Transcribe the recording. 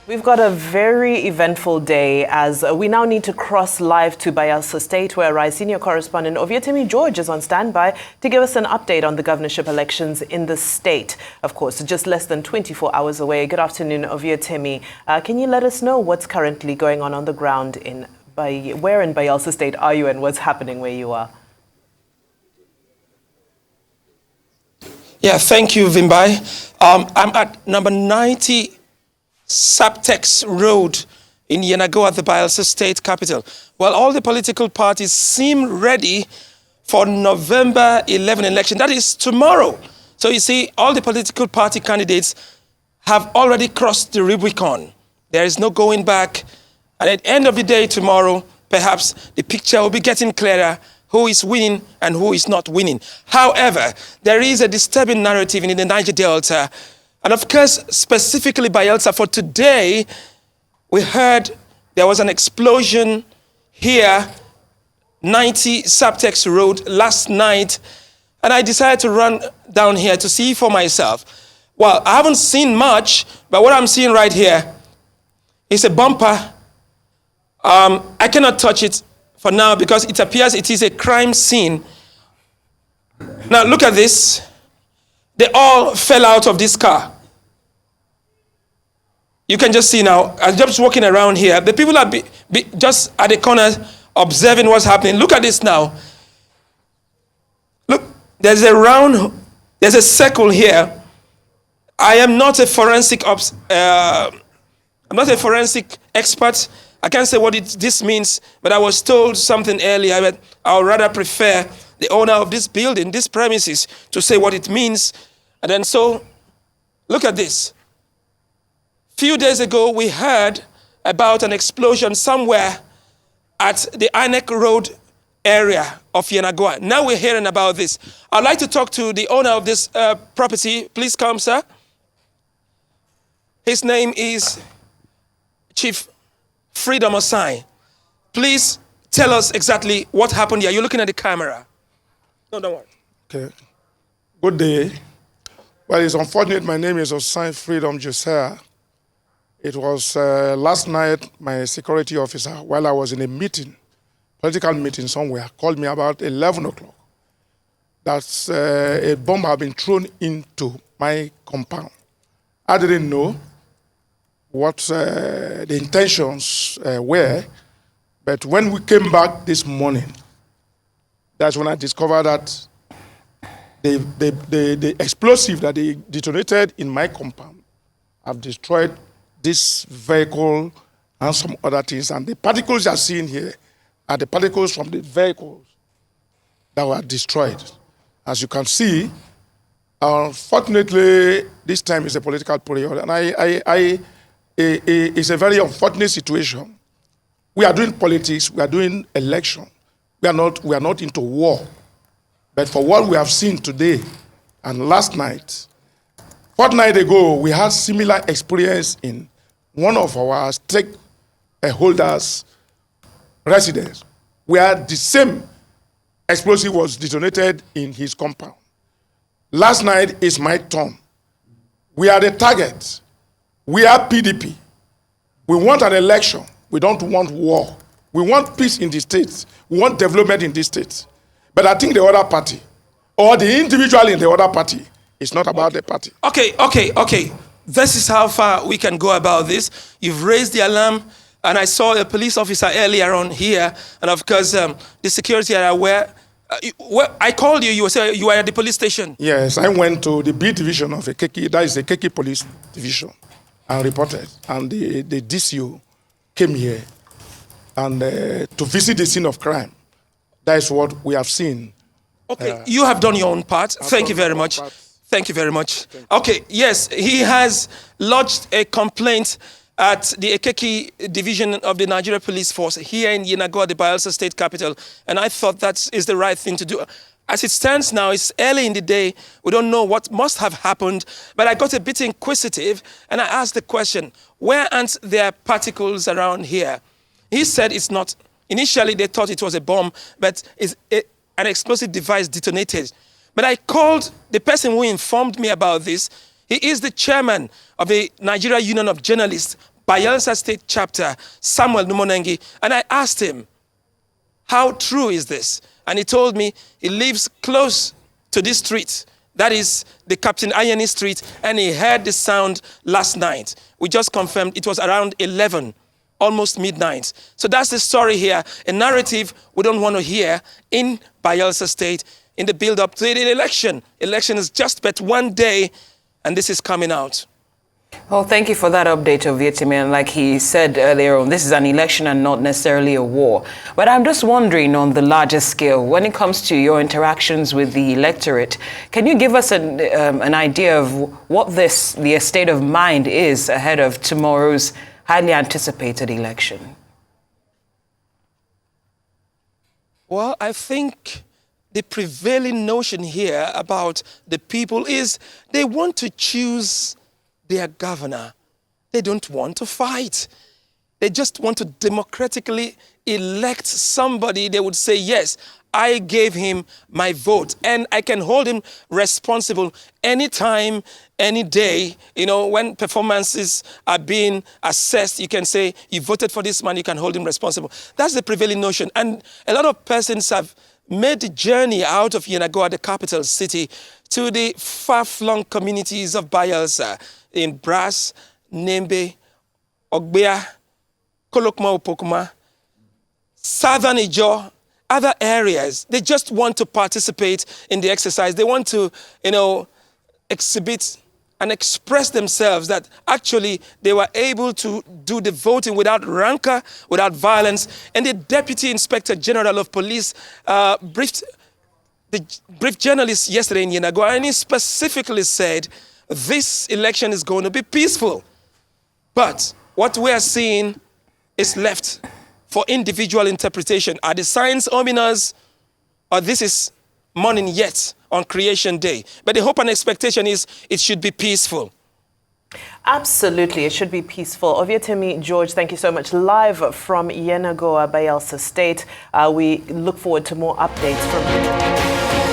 We've got a very eventful day as we now need to cross live to Bayelsa State, where our senior correspondent Oviatemi George is on standby to give us an update on the governorship elections in the state. Of course, just less than 24 hours away. Good afternoon, Oviatemi. Can you let us know what's currently going on the ground where in Bayelsa State are you and what's happening where you are? Yeah, thank you, Vimbai. I'm at number 90 Saptex Road in Yenagoa, the Bayelsa State capital. Well, all the political parties seem ready for November 11 election. That is tomorrow. So you see, all the political party candidates have already crossed the Rubicon. There is no going back. And at the end of the day tomorrow, perhaps the picture will be getting clearer who is winning and who is not winning. However, there is a disturbing narrative in the Niger Delta. And of course, specifically Bayelsa, for today, we heard there was an explosion here, 90 Saptex Road last night. And I decided to run down here to see for myself. Well, I haven't seen much, but what I'm seeing right here is a bumper. I cannot touch it for now because it appears it is a crime scene. Now look at this. They all fell out of this car. You can just see now, I'm just walking around here. The people are just at the corner observing what's happening. Look at this now. Look, there's a circle here. I am not a forensic expert. I can't say what this means, but I was told something earlier, but I would rather prefer the owner of this building, this premises, to say what it means. And then so, look at this. Few days ago, we heard about an explosion somewhere at the INEC Road area of Yenagoa. Now we're hearing about this. I'd like to talk to the owner of this property. Please come, sir. His name is Chief Freedom Osai. Please tell us exactly what happened here. You're looking at the camera. No, don't worry. Okay. Good day. Well, it's unfortunate. My name is Osai Freedom Josiah. It was last night, my security officer, while I was in a meeting, political meeting somewhere, called me about 11 o'clock. That a bomb had been thrown into my compound. I didn't know what the intentions were, but when we came back this morning, that's when I discovered that the explosive that they detonated in my compound have destroyed this vehicle and some other things. And the particles you are seeing here are the particles from the vehicles that were destroyed. As you can see, unfortunately, this time is a political period, and it's a very unfortunate situation. We are doing politics, we are doing election. We are not into war. But for what we have seen today and last night, fortnight ago, we had similar experience in one of our stakeholders' residence, where the same explosive was detonated in his compound. Last night is my turn. We are the target. We are PDP. We want an election. We don't want war. We want peace in the states. We want development in the states. But I think the other party, or the individual in the other party, is not about the party. Okay. This is how far we can go about this. You've raised the alarm, and I saw a police officer earlier on here, and of course, the security are aware. I called you, you said you were at the police station. Yes, I went to the B division of Ekeki, that is the Ekeki police division, and reported. And the DCO came here and to visit the scene of crime. That is what we have seen. Okay, you have done your own part. Thank you very much. Thank you very much. Okay, yes, he has lodged a complaint at the Ekeki division of the Nigeria Police Force here in Yenagoa, the Bayelsa State capital. And I thought that is the right thing to do. As it stands now, it's early in the day. We don't know what must have happened. But I got a bit inquisitive and I asked the question, where aren't there particles around here? He said it's not. Initially, they thought it was a bomb, but it's an explosive device detonated. But I called the person who informed me about this. He is the chairman of the Nigeria Union of Journalists, Bayelsa State Chapter, Samuel Numonengi, and I asked him, how true is this? And he told me he lives close to this street. That is the Captain Ayeni Street, and he heard the sound last night. We just confirmed it was around 11, almost midnight. So that's the story here, a narrative we don't want to hear in Bayelsa State in the build-up to the election. Election is just but one day, and this is coming out. Well, thank you for that update, Ovietimbi. And like he said earlier on, this is an election and not necessarily a war. But I'm just wondering on the larger scale, when it comes to your interactions with the electorate, can you give us an idea of what the state of mind is ahead of tomorrow's highly anticipated election? Well, I think the prevailing notion here about the people is they want to choose their governor. They don't want to fight. They just want to democratically elect somebody. They would say, yes, I gave him my vote and I can hold him responsible anytime, any day. You know, when performances are being assessed, you can say, you voted for this man, you can hold him responsible. That's the prevailing notion. And a lot of persons have made the journey out of Yenagoa, the capital city, to the far-flung communities of Bayelsa in Brass, Nembe, Ogbea, Kolokma Opokuma, Southern Ijo, other areas. They just want to participate in the exercise. They want to, exhibit and express themselves that actually they were able to do the voting without rancor, without violence. And the Deputy Inspector General of Police briefed journalists yesterday in Yenagoa, and he specifically said this election is going to be peaceful. But what we are seeing is left for individual interpretation. Are the signs ominous, or this is morning yet on Creation Day? But the hope and expectation is it should be peaceful. Absolutely, it should be peaceful. Ovietimbi George, thank you so much. Live from Yenagoa, Bayelsa State. We look forward to more updates from you.